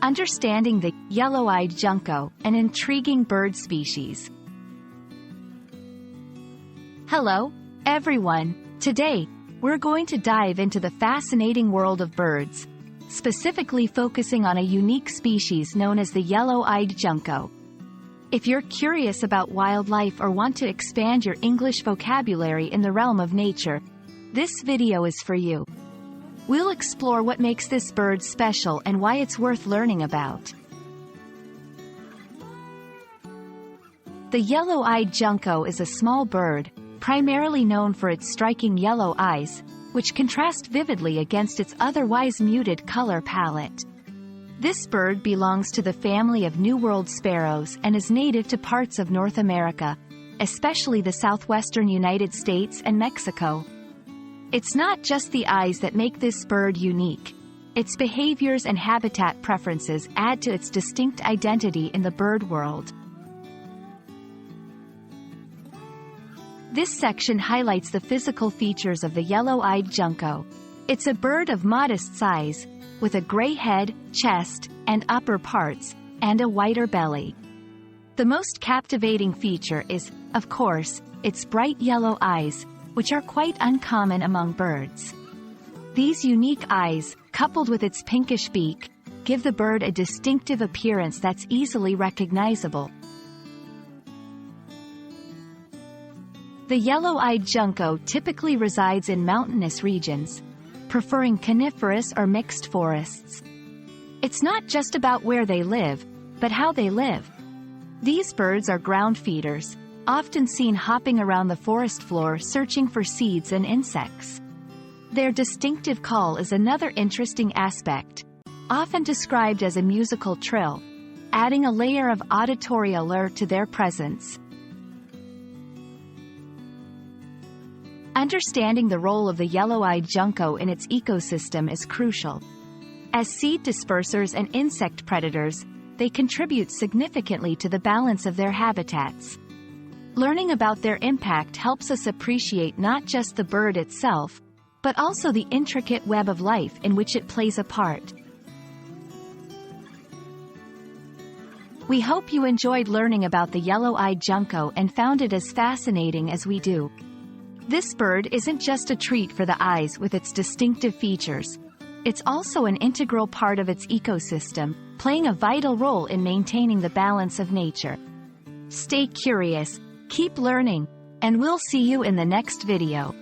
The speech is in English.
Understanding the yellow-eyed junco, an intriguing bird species. Hello, everyone. Today, we're going to dive into the fascinating world of birds, specifically focusing on a unique species known as the yellow-eyed junco. If you're curious about wildlife or want to expand your English vocabulary in the realm of nature, this video is for you. We'll explore what makes this bird special and why it's worth learning about. The yellow-eyed junco is a small bird, primarily known for its striking yellow eyes, which contrast vividly against its otherwise muted color palette. This bird belongs to the family of New World sparrows and is native to parts of North America, especially the southwestern United States and Mexico. It's not just the eyes that make this bird unique. Its behaviors and habitat preferences add to its distinct identity in the bird world. This section highlights the physical features of the yellow-eyed junco. It's a bird of modest size, with a gray head, chest, and upper parts, and a whiter belly. The most captivating feature is, of course, its bright yellow eyes, which are quite uncommon among birds. These unique eyes, coupled with its pinkish beak, give the bird a distinctive appearance that's easily recognizable. The yellow-eyed junco typically resides in mountainous regions, preferring coniferous or mixed forests. It's not just about where they live, but how they live. These birds are ground feeders, often seen hopping around the forest floor searching for seeds and insects. Their distinctive call is another interesting aspect, often described as a musical trill, adding a layer of auditory allure to their presence. Understanding the role of the yellow-eyed junco in its ecosystem is crucial. As seed dispersers and insect predators, they contribute significantly to the balance of their habitats. Learning about their impact helps us appreciate not just the bird itself, but also the intricate web of life in which it plays a part. We hope you enjoyed learning about the yellow-eyed junco and found it as fascinating as we do. This bird isn't just a treat for the eyes with its distinctive features. It's also an integral part of its ecosystem, playing a vital role in maintaining the balance of nature. Stay curious, keep learning, and we'll see you in the next video.